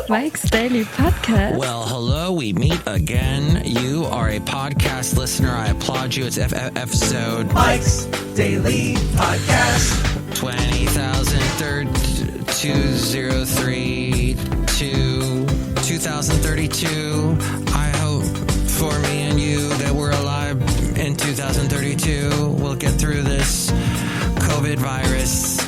Mike's Daily Podcast. Well, hello, we meet again. You are a podcast listener. I applaud you. It's episode Mike's Daily Podcast 2032. I hope for me and you that we're alive in 2032. We'll get through this COVID virus.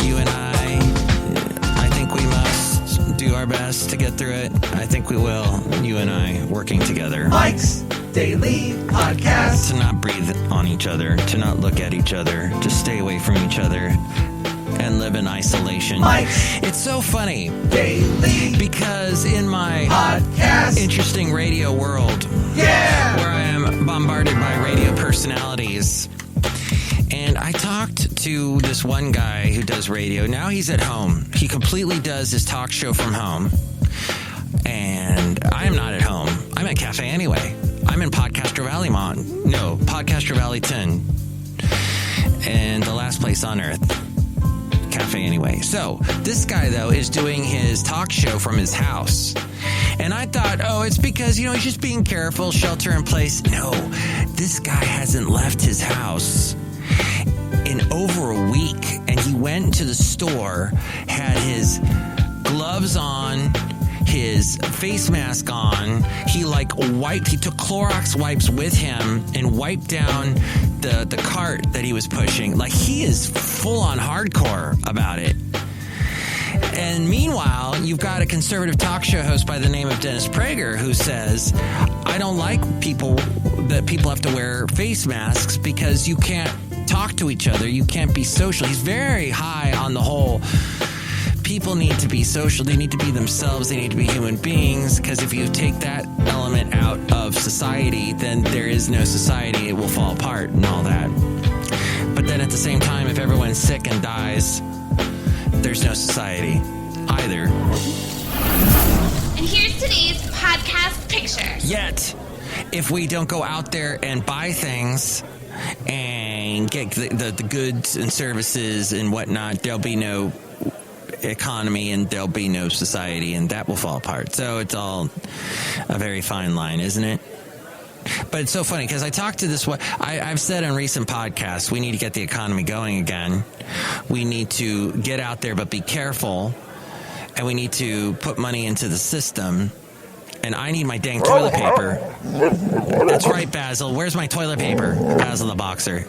You and I think we must do our best to get through it. I think we will. You and I working together. Mike's Daily Podcast. To not breathe on each other, to not look at each other, to stay away from each other and live in isolation. Mike's It's so funny Daily because in my Podcast. interesting radio world, where I am bombarded by radio personalities, and I talked to this one guy who does radio. Now he's at home. He completely does his talk show from home. And I am not at home. I'm at Cafe Anyway. I'm in Podcaster Valley, Podcaster Valley 10. And the last place on earth. Cafe Anyway. So this guy, though, is doing his talk show from his house. And I thought, it's because, he's just being careful, shelter in place. No, this guy hasn't left his house in over a week, and he went to the store, had his gloves on, his face mask on. He took Clorox wipes with him and wiped down the cart that he was pushing. Like, he is full on hardcore about it. And meanwhile, you've got a conservative talk show host by the name of Dennis Prager who says, I don't like people have to wear face masks because you can't talk to each other. You can't be social. He's very high on the whole. People need to be social. They need to be themselves. They need to be human beings, because if you take that element out of society, then there is no society. It will fall apart and all that. But then at the same time, if everyone's sick and dies, there's no society either. And here's today's podcast picture. Yet, if we don't go out there and buy things and get the goods and services and whatnot, there'll be no economy and there'll be no society, and that will fall apart. So it's all a very fine line, isn't it? But it's so funny because I talked to this one. I've said on recent podcasts, we need to get the economy going again. We need to get out there, but be careful. And we need to put money into the system. And I need my dang toilet paper. That's right, Basil. Where's my toilet paper? Basil the boxer.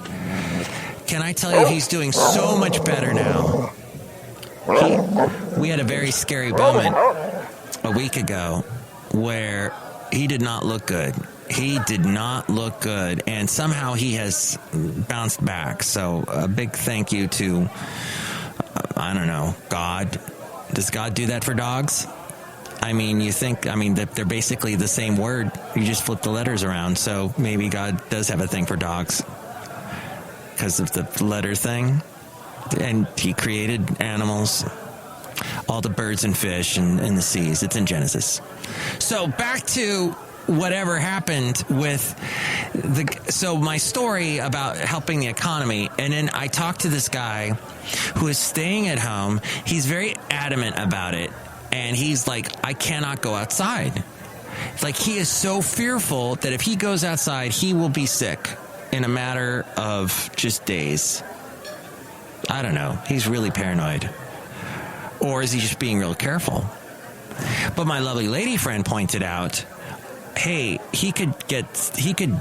Can I tell you, he's doing so much better now. We had a very scary moment a week ago where he did not look good. He did not look good, and somehow he has bounced back. So a big thank you to, God. Does God do that for dogs? I mean, that they're basically the same word. You just flip the letters around. So maybe God does have a thing for dogs because of the letter thing. And he created animals, all the birds and fish and the seas. It's in Genesis. So back to whatever happened with my story about helping the economy. And then I talked to this guy who is staying at home. He's very adamant about it. And he's like, I cannot go outside. Like, he is so fearful that if he goes outside, he will be sick in a matter of just days. I don't know. He's really paranoid. Or is he just being real careful? But my lovely lady friend pointed out, hey, he could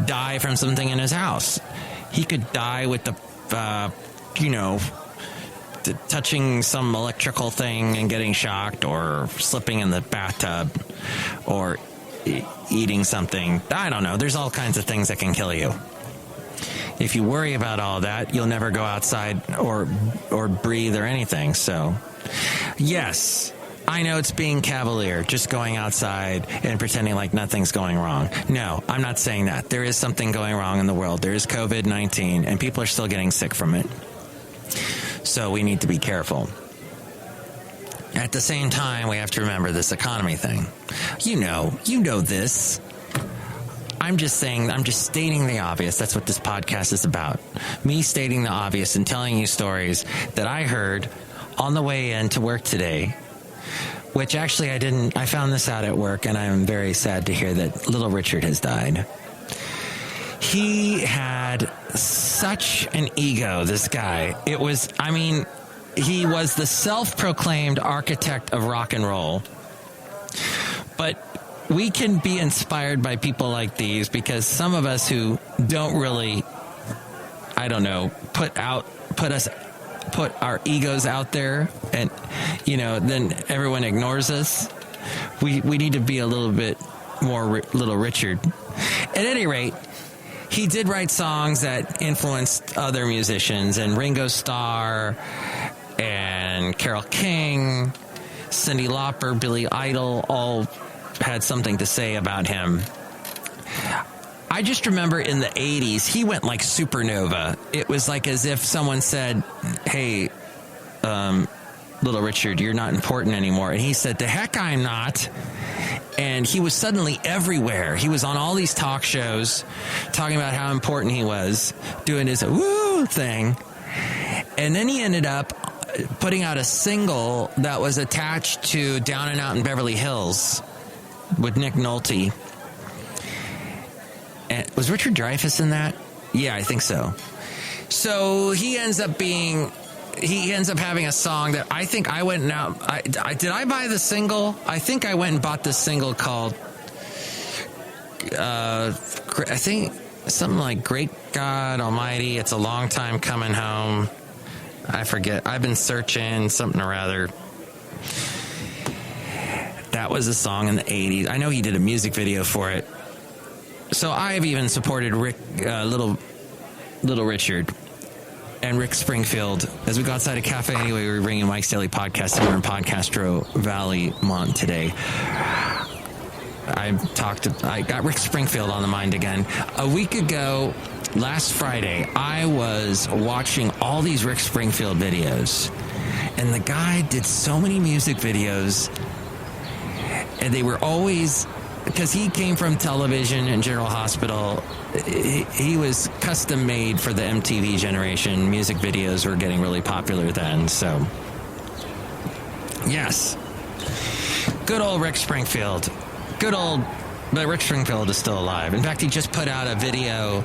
die from something in his house. He could die with touching some electrical thing and getting shocked, or slipping in the bathtub, or eating something. I don't know. There's all kinds of things that can kill you. If you worry about all that, you'll never go outside or breathe or anything. So, yes, I know it's being cavalier, just going outside and pretending like nothing's going wrong. No, I'm not saying that. There is something going wrong in the world. There is COVID-19, and people are still getting sick from it. So we need to be careful. At the same time, we have to remember this economy thing. You know this. I'm just stating the obvious. That's what this podcast is about. Me stating the obvious and telling you stories that I heard on the way in to work today, which actually I found this out at work, and I'm very sad to hear that little Richard has died. He had such an ego, this guy. He was the self-proclaimed architect of rock and roll. But we can be inspired by people like these, because some of us who don't really, put our egos out there, and, then everyone ignores us. We need to be a little bit more little Richard. At any rate, he did write songs that influenced other musicians, and Ringo Starr and Carole King, Cyndi Lauper, Billy Idol, all had something to say about him. I just remember in the 80s, he went like supernova. It was like as if someone said, hey, little Richard, you're not important anymore. And he said, the heck I'm not. And he was suddenly everywhere. He was on all these talk shows talking about how important he was, doing his woo thing. And then he ended up putting out a single that was attached to Down and Out in Beverly Hills with Nick Nolte. And was Richard Dreyfuss in that? Yeah, I think so. So he ends up having a song that I think I went out. Did I buy the single? I think I went and bought this single called, I think something like Great God Almighty, It's a Long Time Coming Home. I forget. I've been searching something or other. That was a song in the 80s. I know he did a music video for it. So I've even supported Little Richard and Rick Springfield. As we go outside a cafe anyway, we're bringing Mike's Daily Podcast, and we're in Podcastro Valley, Mont today. I got Rick Springfield on the mind again. A week ago, last Friday, I was watching all these Rick Springfield videos, and the guy did so many music videos, and they were always, because he came from television and General Hospital, he was custom made for the MTV generation. Music videos were getting really popular then, so yes, good old Rick Springfield. But Rick Springfield is still alive. In fact, he just put out a video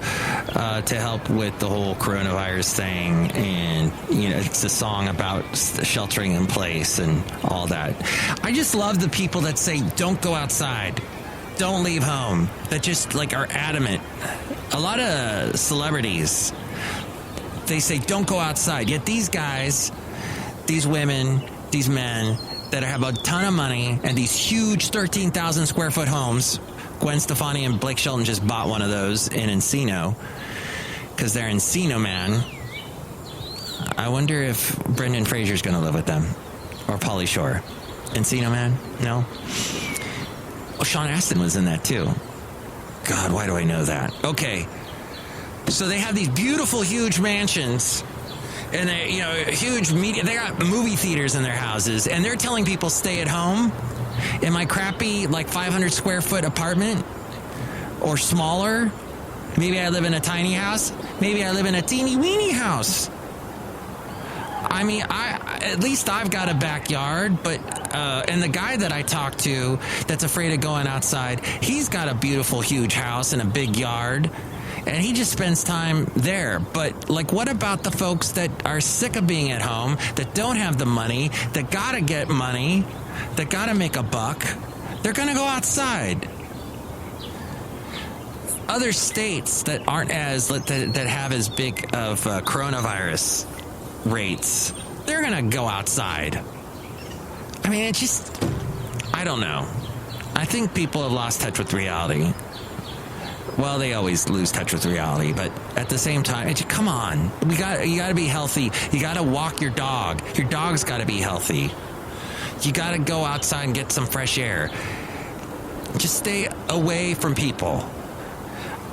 to help with the whole coronavirus thing, and it's a song about sheltering in place and all that. I just love the people that say, don't go outside, don't leave home, that just like are adamant. A lot of celebrities, they say don't go outside, yet these guys, these women, these men that have a ton of money and these huge 13,000 square foot homes. Gwen Stefani and Blake Shelton just bought one of those in Encino because they're Encino man. I wonder if Brendan Fraser's going to live with them, or Pauly Shore. Encino man? No? Oh, Sean Astin was in that too. God, why do I know that? Okay. So they have these beautiful, huge mansions, and they, huge media. They got movie theaters in their houses, and they're telling people stay at home in my crappy, 500 square foot apartment or smaller. Maybe I live in a tiny house. Maybe I live in a teeny weeny house. I mean, at least I've got a backyard, but and the guy that I talked to that's afraid of going outside, he's got a beautiful, huge house and a big yard. And he just spends time there. But, what about the folks that are sick of being at home, that don't have the money, that got to get money, that got to make a buck? They're going to go outside. Other states that aren't that have as big of coronavirus rates, they're going to go outside. I mean, it just, I don't know. I think people have lost touch with reality. Well, they always lose touch with reality, but at the same time, come on. You got to be healthy. You got to walk your dog. Your dog's got to be healthy. You got to go outside and get some fresh air. Just stay away from people.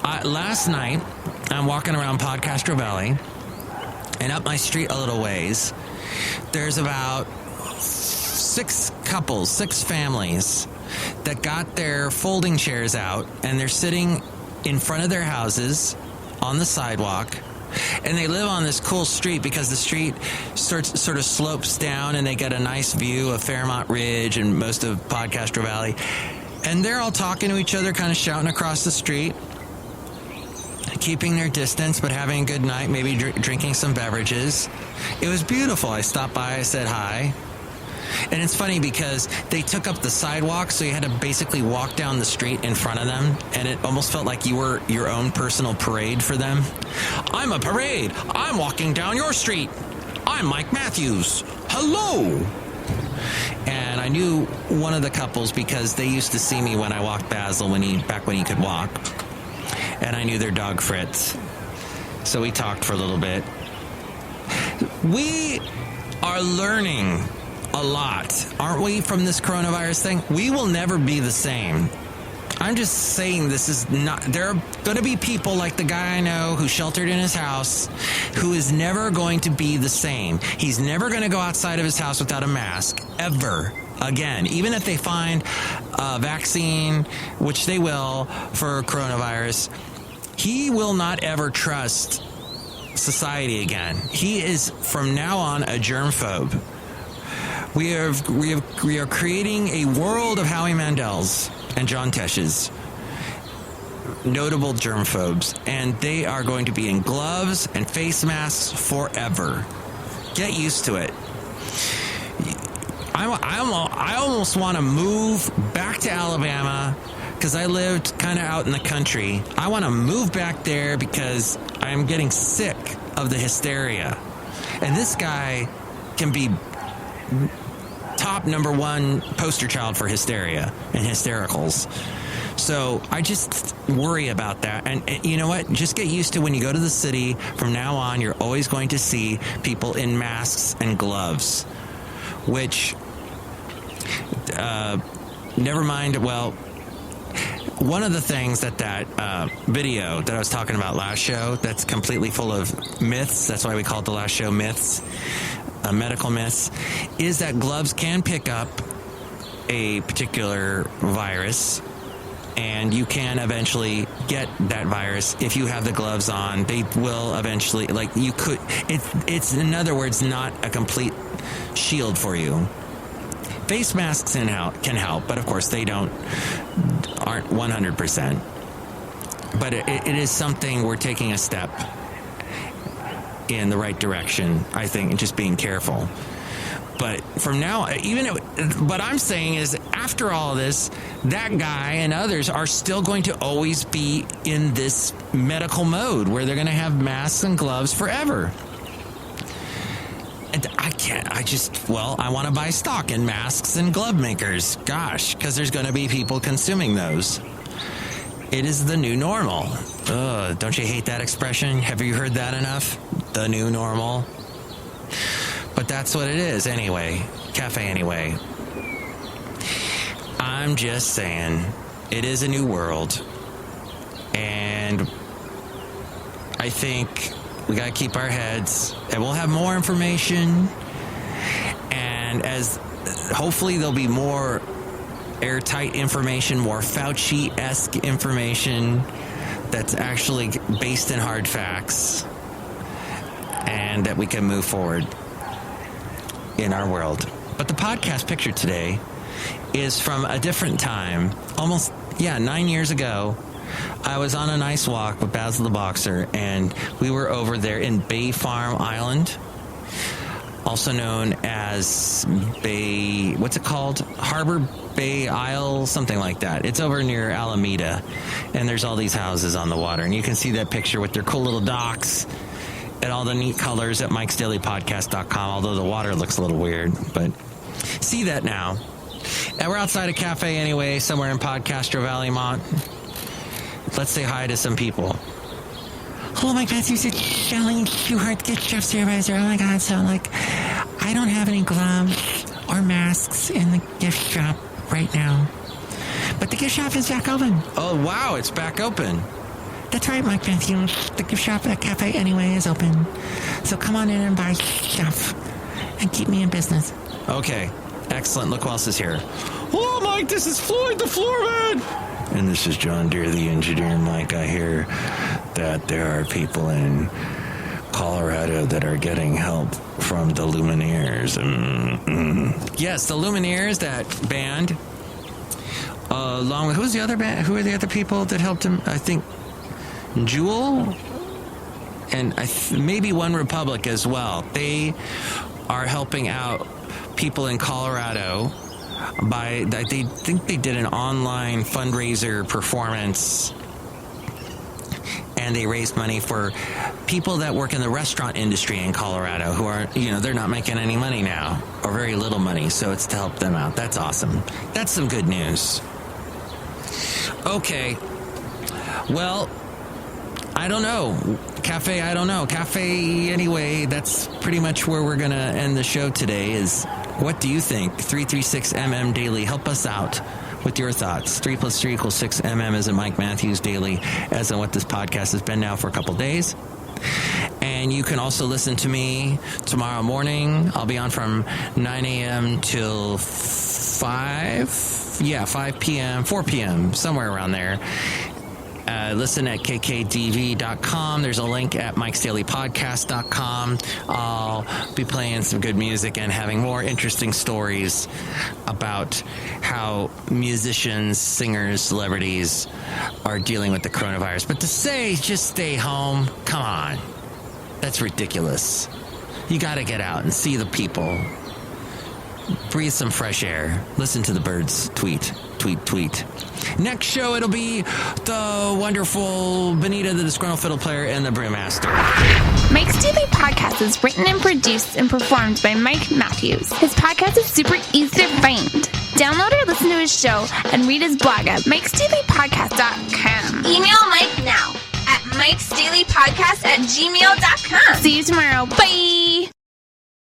Last night, I'm walking around Podcastro Valley, and up my street a little ways, there's about 6 couples, 6 families that got their folding chairs out, and they're sitting in front of their houses on the sidewalk. And they live on this cool street because the street sort of slopes down, and they get a nice view of Fairmont Ridge and most of Podcastro Valley. And they're all talking to each other, kind of shouting across the street, keeping their distance, but having a good night, maybe drinking some beverages. It was beautiful. I stopped by, I said hi. And it's funny because they took up the sidewalk, so you had to basically walk down the street in front of them, and it almost felt like you were your own personal parade for them. I'm a parade. I'm walking down your street. I'm Mike Matthews. Hello. And I knew one of the couples because they used to see me when I walked Basil back when he could walk. And I knew their dog Fritz. So we talked for a little bit. We are learning a lot, aren't we, from this coronavirus thing? We will never be the same. I'm just saying this is not... There are going to be people like the guy I know who sheltered in his house who is never going to be the same. He's never going to go outside of his house without a mask, ever again. Even if they find a vaccine, which they will, for coronavirus, he will not ever trust society again. He is, from now on, a germphobe. We are creating a world of Howie Mandel's and John Tesh's, notable germphobes, and they are going to be in gloves and face masks forever. Get used to it. I almost want to move back to Alabama because I lived kind of out in the country. I want to move back there because I am getting sick of the hysteria. And this guy can be top number one poster child for hysteria and hystericals. So I just worry about that. And you know what? Just get used to when you go to the city, from now on, you're always going to see people in masks and gloves, which, never mind. Well, one of the things that video that I was talking about last show, that's completely full of myths. That's why we call it the last show myths. Medical myths, is that gloves can pick up a particular virus, and you can eventually get that virus if you have the gloves on. They will eventually, like, you could, it's in other words not a complete shield for you. Face masks can help, but of course they aren't 100%. But it is something, we're taking a step in the right direction, I think, and just being careful. But from now, what I'm saying is, after all of this, that guy and others are still going to always be in this medical mode where they're going to have masks and gloves forever. And I want to buy stock in masks and glove makers. Gosh, because there's going to be people consuming those. It is the new normal. Don't you hate that expression? Have you heard that enough? The new normal. But that's what it is anyway. Cafe anyway. I'm just saying, it is a new world. And I think we got to keep our heads, and we'll have more information. And hopefully there'll be more airtight information, more Fauci-esque information that's actually based in hard facts, and that we can move forward in our world. But the podcast picture today is from a different time. 9 years ago, I was on a nice walk with Basil the Boxer, and we were over there in Bay Farm Island, also known as what's it called? Harbor Bay Isle, something like that. It's over near Alameda, and there's all these houses on the water, and you can see that picture with their cool little docks and all the neat colors at MikesDailyPodcast.com, although the water looks a little weird, but see that now. And we're outside a cafe anyway, somewhere in Podcastro Valley, Mont. Let's say hi to some people. Hello, Mike Matthews. It's Chely Shoehart, gift shop supervisor. Oh my God, so I don't have any gloves or masks in the gift shop right now. But the gift shop is back open. Oh, wow, it's back open. That's right, Mike Matthews. The gift shop at Cafe Anyway is open. So come on in and buy stuff and keep me in business. Okay, excellent. Look who else is here. Hello, Mike. This is Floyd the Floorman. And this is John Deere, the engineer. Mike, I hear that there are people in Colorado that are getting help from the Lumineers. Yes, the Lumineers, that band. Along with, who's the other band? Who are the other people that helped him? I think Jewel and maybe One Republic as well. They are helping out people in Colorado they think they did an online fundraiser performance, and they raised money for people that work in the restaurant industry in Colorado who are, they're not making any money now, or very little money, so it's to help them out. That's awesome. That's some good news. Okay. Well, I don't know. Cafe, anyway, that's pretty much where we're going to end the show today. Is what do you think? 336MM Daily. Help us out with your thoughts. 3 + 3 = 6. MM as in Mike Matthews Daily, as in what this podcast has been now for a couple days. And you can also listen to me tomorrow morning. I'll be on from 9 a.m. till 5. Yeah, 5 p.m., 4 p.m., somewhere around there. Listen at kkdv.com. There's a link at MikesDailyPodcast.com. I'll be playing some good music and having more interesting stories about how musicians, singers, celebrities are dealing with the coronavirus. But to say just stay home, come on. That's ridiculous. You got to get out and see the people. Breathe some fresh air. Listen to the birds tweet. Next show, it'll be the wonderful Benita, the Disgruntled Fiddle Player, and the Brewmaster. Mike's Daily Podcast is written and produced and performed by Mike Matthews. His podcast is super easy to find. Download or listen to his show and read his blog at MikesDailyPodcast.com. Email Mike now at MikesDailyPodcast@gmail.com. See you tomorrow. Bye.